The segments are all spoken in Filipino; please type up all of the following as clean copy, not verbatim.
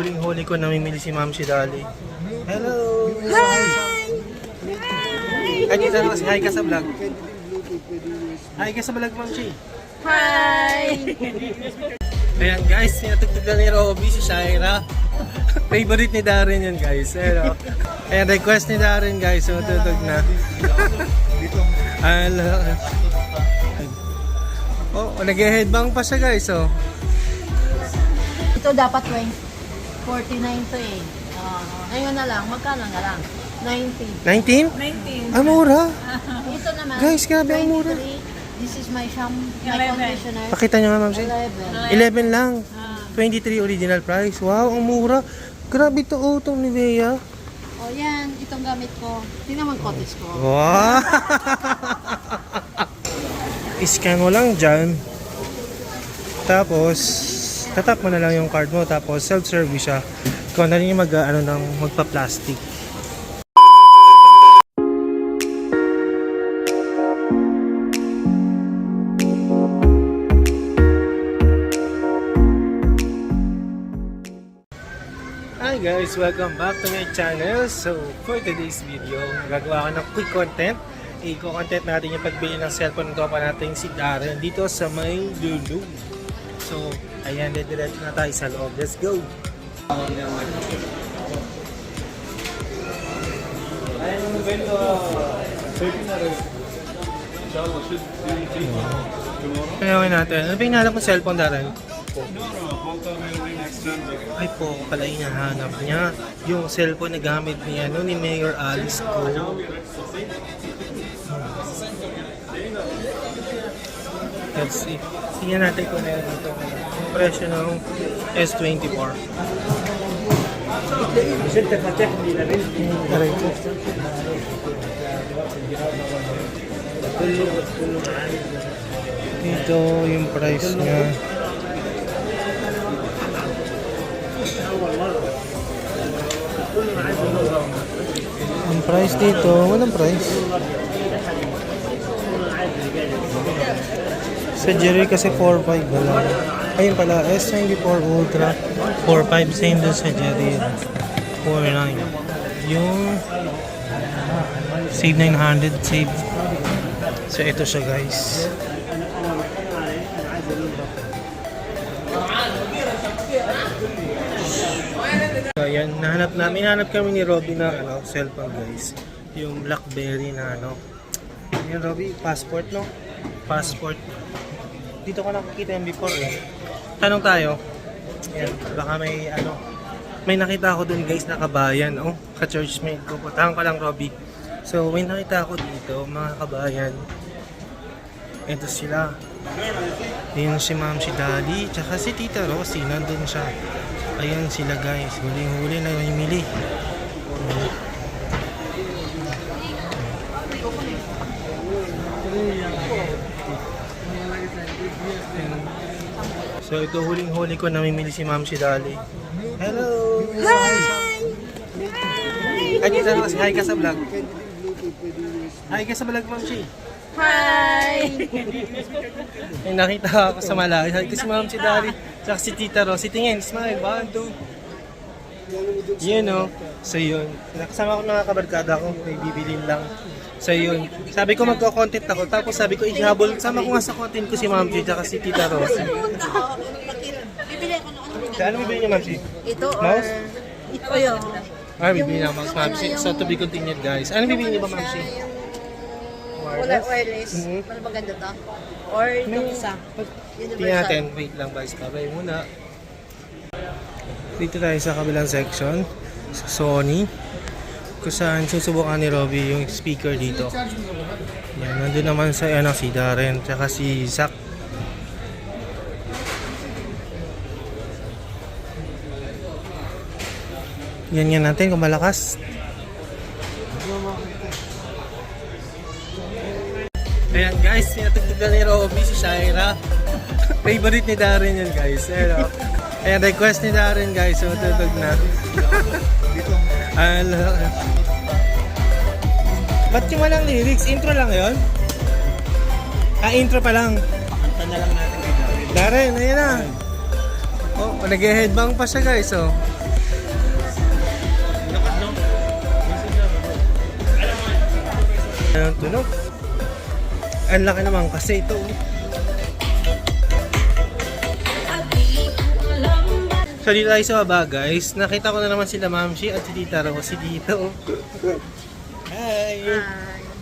huling-huli ko namimili si Ma'am si Dali. Hello! Hi! Ay, dito na kasi. Hi ka sa vlog. Hi ka sa vlog, Ma'am Chi. Hi! Ayan guys, sinatugtog ni Robby si Shaira. Favorite ni Darren yun guys. Ayan, ayan, request ni Darren guys. So, tutug na. Oh, nag-headbang pa siya guys. Oh. Ito dapat 49 to eh. Ngayon na lang, magkano na lang? 90. 19? Ah, mura. Ito naman, Guys, grabe ang mura. 23. This is my conditioner. Pakita nyo nga Ma'am Chi. 11. 11 lang. 23 original price. Wow, ang mura. Grabe to oh, itong Nivea. O yan, itong gamit ko. Tingnan mo ang cottage ko. Wow! I-scan mo lang dyan. Tapos, tatap mo na lang yung card mo. Tapos, self-service siya. Ikaw na rin yung magpa-plastic. Hi guys! Welcome back to my channel. So, for today's video, gagawa ko ng quick content. I-content natin yung pagbili ng cellphone ng tropa natin si Darren dito sa may Lulu. So, ayan, diretso na tayo sa loob. Let's go! Kaya natin. Ano ba yung hinahanap ng cellphone, Darren? Ay po, pala hinahanap niya yung cellphone na gamit niya ni Mayor Alice ko. Let's see. Tingnan natin kung meron dito. Yung presyo ng S24. Dito yung price niya. Ang price dito, walang price. Sa Jerry kasi 4.5 wala. Ayun pala, S24 Ultra 4.5, same dun sa Jerry 4.9. Yung save 900, save. So ito siya guys. So ayan, nahanap kami ni Robby na cellphone guys. Yung BlackBerry na Yan Robby, passport no? Passport. Dito ko nakikita yung before eh. Tanong tayo. Ayan, baka may nakita ako dun guys na kabayan. Oh, ka-churchmate ko. Putahan ko lang Robby. So may nakita ako dito mga kabayan. Ito sila. Ayan si Ma'am si Daddy. Tsaka si Tita Rosie. Nandun siya. Ayan sila guys. Huling-huli na namimili. So ito huling-huli ko namimili si Ma'am si Dali. Hello! Hi! Ay, dito na kasi. Hi ka sa vlog. Hi ka sa vlog, Ma'am Chi. Hi! May nakita ako sa malayo. Hi ka si Ma'am si Dali. Tsaka si Tita Rosie. Tingin, smile. 1, 2. Yun o. So yun. Nakasama ko mga kabarkada ko. May bibilin lang. So yun. Sabi ko magko-content ako. Tapos sabi ko ihabol. Sama ko nga sa content ko si Ma'am Chi. Tsaka si Tita Rosie. Bibili ako ng Ano bibili niya, Ma'am Chi? Ito or... Mouse? Ito yun. Bibili na mouse, Ma'am Chi. So to be continued guys. Ano bibili niya ba, Ma'am Chi? Wireless. Ano maganda to? Or itong isa? Tingnan natin. Wait lang guys. Babay muna. Dito tayo sa kabilang section. Sa Sony. Kung saan susubukan ni Robby yung speaker dito. Yan. Nandun naman sa si Darren. Tsaka si Zach. Yan natin kung malakas. Ayan guys, sinatugtog ni Robby si Shaira. Favorite ni Darren yun guys. Ayan, request ni Darren guys. So tutug na. Ba't yung walang lyrics? Intro lang yun? Intro pa lang. Kanta na lang natin kay Darren. Darren, ayan na. Oh, nag-headbang pa siya guys. Oh. Ang tunog. Ang laki naman kasi ito. So dito tayo sa baba guys. Nakita ko na naman sila Mamshi at si Tita Rosie dito. Hi!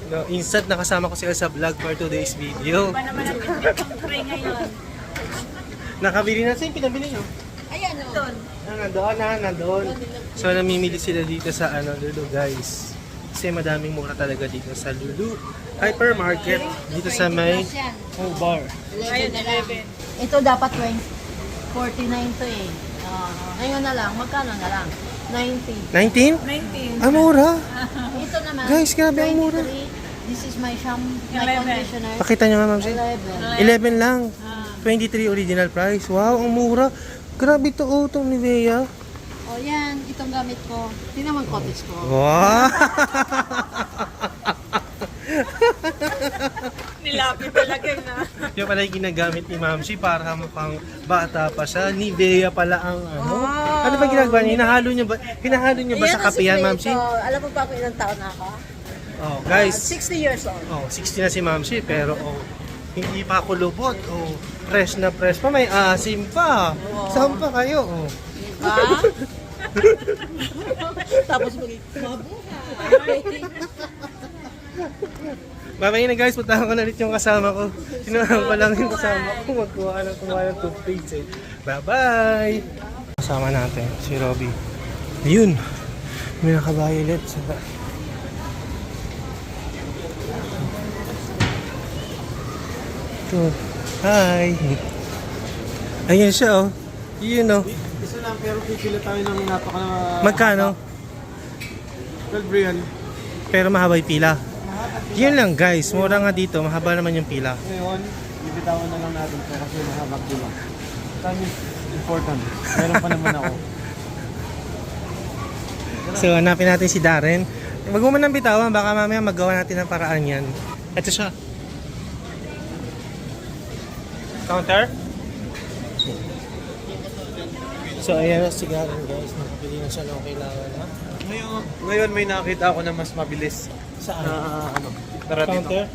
No, instant nakasama ko sila sa vlog for today's video. Ba naman ang pag-try ngayon? Nakabili na sa'yo, pinabili nyo. Ayan o. Doon. Nandoon. So namimili sila dito sa Lulu guys. Kasi madaming mura talaga dito sa Lulu Hypermarket. Dito sa may bar. 11. Ito dapat 49 to eh. Ngayon na lang, magkano na lang? 90. 19? Ah, mura. Ito naman. Guys, grabe ang mura. 23. This is my conditioner. Pakita nyo nga ma'am. 11. 11 lang. 23 original price. Wow, ang mura. Grabe to itong Nivea. O yan, itong gamit ko. Tingnan mo ang cottage ko. Wow! Nilapit talaga na. Yung pala yung ginagamit ni Mamshi para mukhang bata pa siya. Nivea pala ang ano. Ano ba ginagawa niya? Hinahalo niyo ba sa kape yan, Mamshi? Alam mo ba kung ilang taon na ako? Oh, guys. 60 years old. Oh, 60 na si Mamshi pero hindi pa ako lubot. Oh, fresh na fresh pa. May asim pa. Saan pa kayo? Oh. Ha? Tapos mabuhay. Babay na guys, puntahan ko na ulit yung kasama ko. Sinuhan ko lang yung kasama ko. Magkuha ng toothpaste eh. Bye-bye! Kasama natin, si Robby. Ayun! May naka-violet. Ito. Hi! Ayun siya oh. Yun oh. Isa lang pero pipila tayo ng napaka... Magkano? 12 real. Pero mahaba yung pila. Yun lang guys, mura nga dito, mahaba naman yung pila. Ngayon, bibitawan na lang natin ito kasi mahabag pila. Time is important. Meron pa naman ako. So hanapin natin si Darren. Wag mo man nang bitawan, baka mamaya magawa natin ng paraan yan. Ito siya. Counter? So ayan na si Darren guys, nakapili na siya ng kailangan na. Ngayon may nakita ako na mas mabilis. Saan? Tara dito. Counter?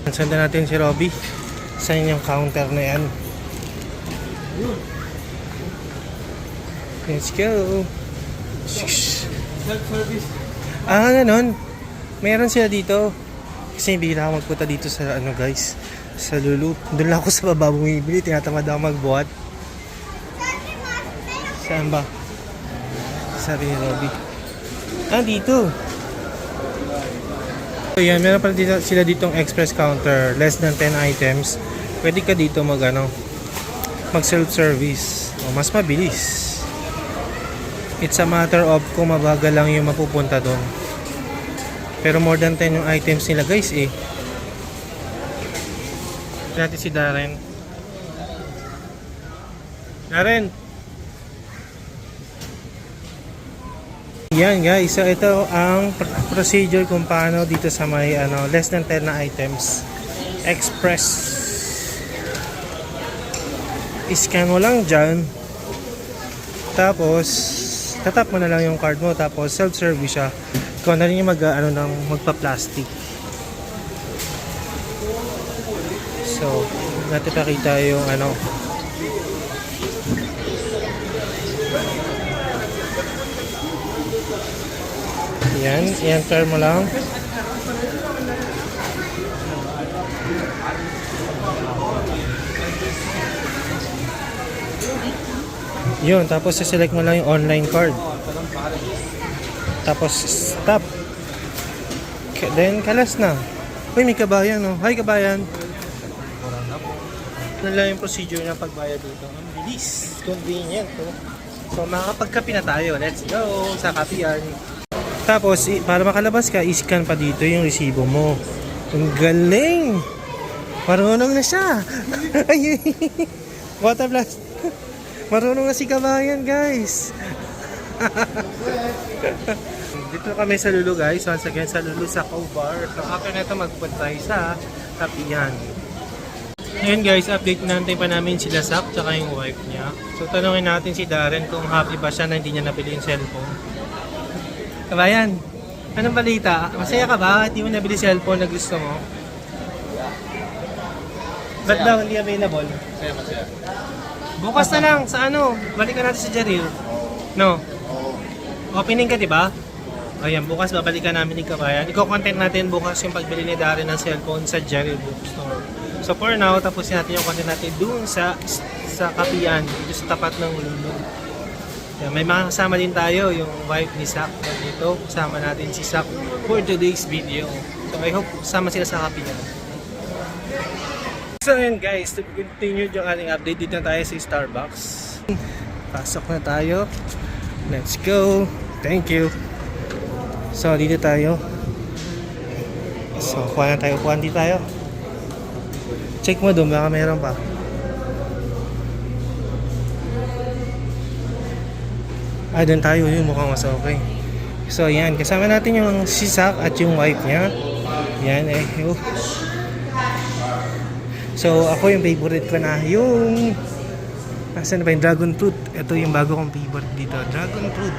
Sanda natin si Robby. Saan yung counter na yan? Let's go! Self-service. Ah, ganun. Meron sila dito. Kasi bihira ako magpunta dito sa guys, sa Lulu. Doon lang ako sa baba bumibili. Tinatamad ako magbuhat. Saan ba? Sabi ni Robby. Ah, dito. So yan, meron pala dito, sila ditong express counter. Less than 10 items. Pwede ka dito mag self-service. O, mas mabilis. It's a matter of kung mabagal lang yung mapupunta doon. Pero more than 10 yung items nila guys eh. Natin si Darren. Darren! Yan guys, so ito ang procedure kung paano dito sa may less than 10 na items. Express. I-scan mo lang dyan. Tapos tatap mo na lang yung card mo, tapos self-service siya. Ikaw na rin yung magpa-plastic. So, natin pakita yung yan, i-enter mo lang. Yun, tapos select mo lang yung online card. Tapos stop. Then kalas na. Uy, may kabayan oh. Hi kabayan. Ano lang yung procedure ng pagbayad dito. Ang bilis, convenient oh. So makakapagkape na tayo. Let's go sa kapian. Tapos para makalabas ka, i-scan pa dito yung resibo mo. Ang galing. Marunong na siya. Ay, water blast. Marunong na si kabayan guys. Dito kami sa Lulu guys. Once again sa Lulu sa Bar. So after na ito magpunta tayo sa Tapian. Ngayon guys, update natin pa namin sila Sak tsaka yung wife niya. So tanungin natin si Darren kung happy ba siya na hindi niya nabili yung cellphone. Kabayan, Anong balita? Masaya ka ba? Hindi mo nabili cellphone na gusto mo? Ba't daw hindi available? Masaya. Bukas na lang sa ano, balikan natin sa Jaril. No? Opening ka, di ba? Ayan, bukas babalikan namin ni Kabayan. Iko-content natin bukas yung pagbili ni Darren ng cellphone sa Jaril Bookstore. So for now, tapusin natin yung content natin dun sa Kapian, dito sa tapat ng Lulu. Ayan, may mga kasama din tayo, yung wife ni Sak. Dito, kasama natin si Sak for today's video. So I hope sama sila sa Kapian. So yun guys, to continue yung ating update, dito na tayo sa Starbucks. Pasok na tayo. Let's go. Thank you. So dito tayo. So kuha na tayo. Kuha dito tayo. Check mo doon, baka meron pa. Doon tayo. Yun mukhang mas okay. So yan, kasama natin yung si Sak at yung wife niya. Yan eh. So, ako yung favorite ko na yung... Nasaan na ba yung dragon fruit? Ito yung bago kong favorite dito. Dragon fruit.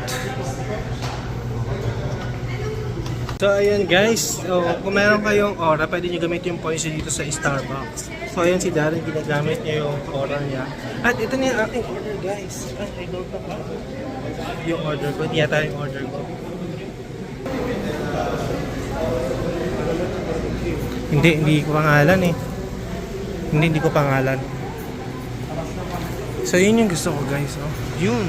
So, ayun guys. So, kung meron kayong aura, pwede nyo gamit yung points dito sa Starbucks. So, ayun si Darren, ginagamit niya yung aura niya. At ito na yung aking order guys. I don't know yung order ko. Hindi yata yung order ko. Hindi ko pangalan eh. Hindi ko pangalan. So yun yung gusto ko guys, oh. Yun.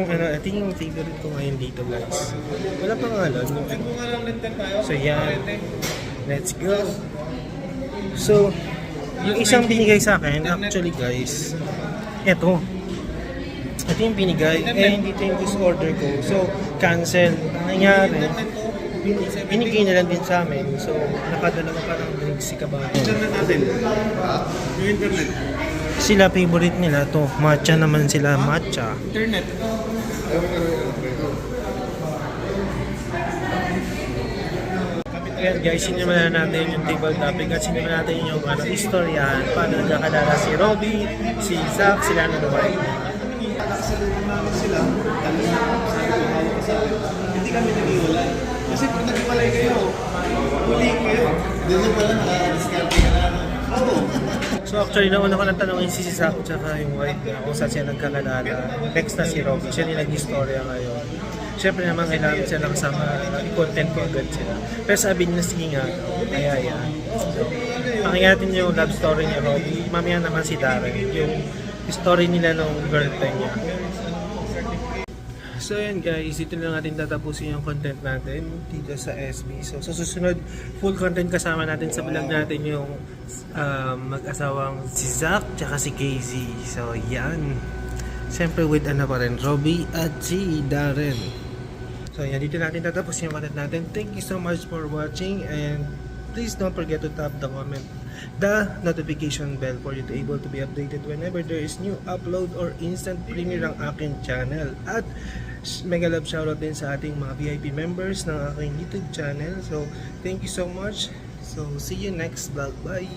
Yung ito yung favorite ko ngayon dito guys. Wala pangalan. So yan. Let's go. So yung isang binigay sa akin, actually guys, ito yung binigay, dito yung disorder ko. So cancel. Nangyari, binigay na lang din sa amin. So, nakadala ko parang drinks si Kabayan. Internet natin. Yung internet. Sila favorite nila to. Matcha naman sila, matcha. Internet. Ayan guys, sinimulan na natin yung table topic at sinimulan natin yung istoryahan. Paano nagkakalala si Robby, si Zach, sila na naman. Nakasalubong namin sila. Hindi kami nag-iwalay. Kasi pag nag-iwalay kayo, huli kayo. Doon yung pala nakaka-discard ka na. Oo. So actually, nauna ko nang tanongin si Zach at yung wife niya kung saan siya nagkakalala. Next na si Robby, siya yung nag-istorya ngayon. Siyempre naman kailangan sila kasama, i-content ko agad sila. Pero sabi niya, sige nga, kaya yan. So, pakinggan natin yung love story niya, Robby. Mamaya naman si Darren, yung story nila nung girlfriend niya. So yun guys, dito lang natin tatapusin yung content natin dito sa SB. So sa susunod, full content kasama natin sa vlog natin yung mag-asawang si Zach tsaka si Casey. So yan. Siyempre with ano pa rin, Robby at si Darren. So yan, dito natin tatapusin yung content natin. Thank you so much for watching and please don't forget to tap the notification bell for you to able to be updated whenever there is new upload or instant premiere ang aking channel. At mega love shoutout din sa ating mga VIP members ng aking YouTube channel. So thank you so much. So see you next vlog. Bye!